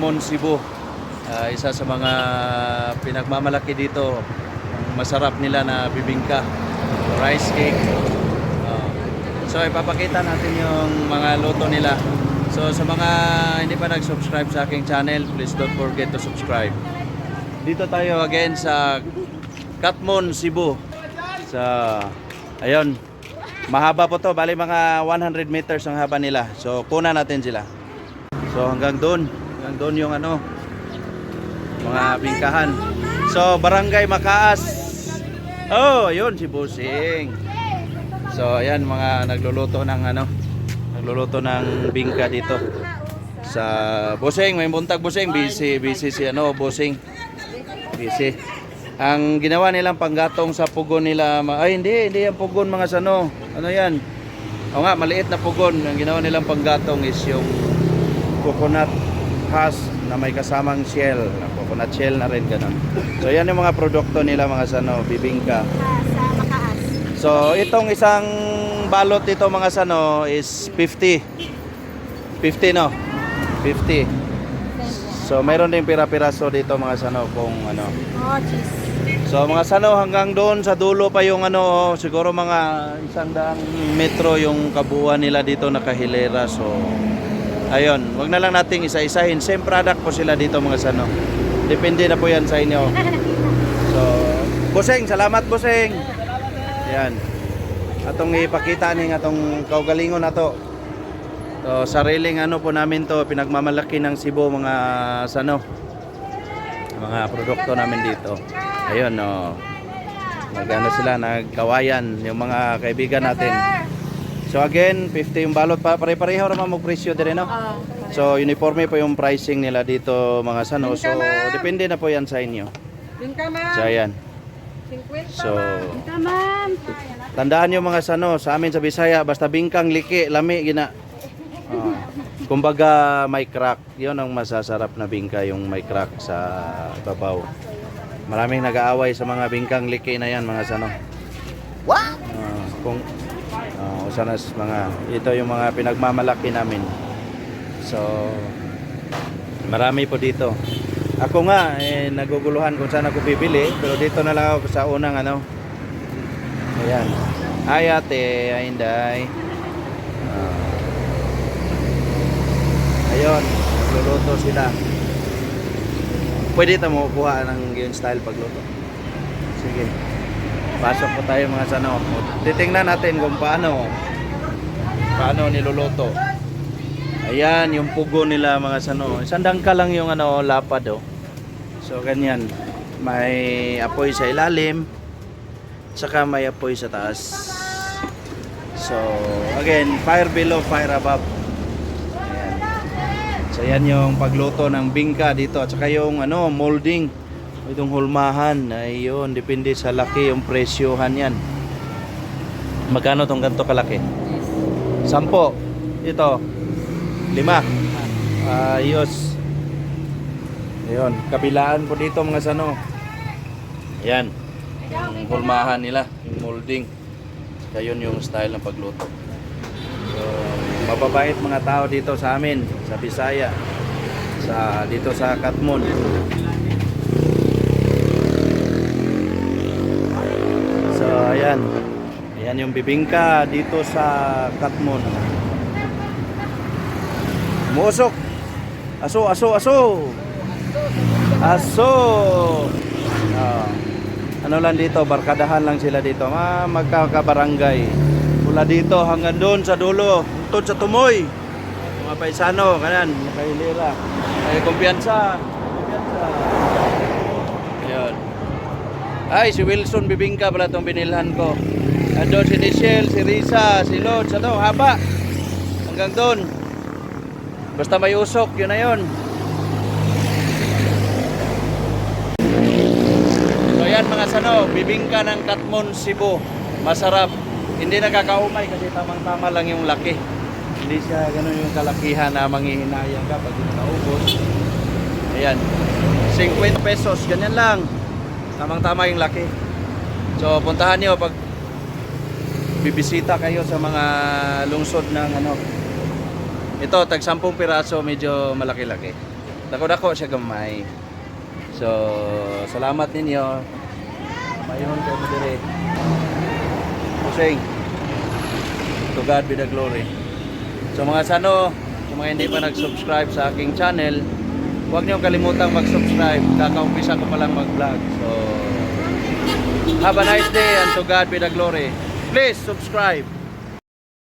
Katmon, Cebu. Isa sa mga pinagmamalaki dito. Ang masarap nila na bibingka, rice cake. So ipapakita natin yung mga luto nila. So sa mga hindi pa nag-subscribe sa aking channel, please don't forget to subscribe. Dito tayo again sa Katmon, Cebu. Ayun, mahaba po to, bali mga 100 meters ang haba nila. So kuna natin sila. So hanggang doon yung mga bingkahan. So Barangay Makaas. Oh, ayun si Busing. So ayan, mga nagluluto ng bingka dito. Sa Busing, may buntag Busing, busy si Busing. Busy. Ang ginawa nilang panggatong sa pugon nila, hindi yan pugon mga sano. Ano yan? O nga, maliit na pugon. Ang ginawa nilang panggatong is yung coconut husk na may kasamang shell. Coconut shell na rin, ganun. So yan yung mga produkto nila mga sano, bibingka. Sa Makaas. So itong isang balot dito mga sano is 50. 50 no? 50. So mayroon din pira-piraso dito mga sano kung ano. Oh, cheese. So mga sano, hanggang doon sa dulo pa yung siguro mga 100 metro yung kabuuan nila dito nakahilera. So ayun, wag na lang nating isa-isahin. Same product po sila dito mga sano. Depende na po yan sa inyo. So Busing, salamat Busing. Yan. Atong ipakita ning atong kaugalingon nato. So sariling po namin to, pinagmamalaki ng Cebu mga sano. Mga produkto namin dito. Ayun sila, nagkawayan yung mga kaibigan natin. So again, 50 yung balot pa, pare-pareho naman mag-presyo din no. So uniforme po yung pricing nila dito mga sano. So depende na po yan sa inyo. So ayan. So tandaan nyo mga sano, sa amin sa Bisaya, basta bingkang liki, lami gina. Kumbaga may crack, yun ang masasarap na bingka, yung may crack sa babaw. Maraming nag-aaway sa mga bingkang liki na yan mga sano. What? Ito yung mga pinagmamalaki namin. So marami po dito. Ako nga naguguluhan kung saan ako bibili, pero dito na lang ako sa unang ayan. Ay ate, ay Inday. Ayun, nagluluto sila. Pwede mo kuha ng yung style pagluto. Sige. Pasok po tayo mga sano. Titingnan natin kung paano niluluto. Ayan, yung pugo nila mga sano. Isang dangka lang yung lapad So ganyan. May apoy sa ilalim, saka may apoy sa taas. So again, fire below, fire above. Ayan. So yan yung pagluto ng bingka dito. At saka yung molding, itong hulmahan. Ayun, depende sa laki yung presyohan yan. Magkano tong ganito kalaki? 10. Ito 5. Ayos. Ayun, kabilaan po dito mga sano. Ayan, yung hulmahan nila, yung molding. Ayun yung style ng pagluto. So, mababait mga tao dito sa amin, sa Bisaya, dito sa Katmon. So ayan, ayan yung bibingka dito sa Katmon. Musok. Aso. Ano lang dito, barkadahan lang sila dito, magkakabarangay. Mula dito hanggang doon sa dulo, tungtod sa Tumoy. Mga paisano, kanan, nakahilera. Ay, kumpiyansa. Ayun. Ay, si Wilson bibingka pala itong binilhan ko. Andun si Nichelle, si Risa, si Lods, haba. Hanggang doon. Basta may usok, yun na yun. So yan mga sano, bibingka ng Katmon, Cebu. Masarap. Hindi nakakaumay kasi tamang-tama lang yung laki. Hindi siya ganun yung kalakihan na manghihinayang ka pag naubos. Ayan. 50 pesos, ganyan lang. Tamang-tama yung laki. So puntahan nyo pag bibisita kayo sa mga lungsod ng Ito, tag 10 piraso, medyo malaki-laki. Dako-dako siya gamay. So, salamat ninyo. Mayon kayo mo dire. Pusing. To God be the glory. So mga sano, sa mga hindi pa nag-subscribe sa aking channel, huwag niyo kalimutang mag-subscribe. Kakaumpisa ko pa lang mag-vlog. So, have a nice day and to God be the glory. Please subscribe.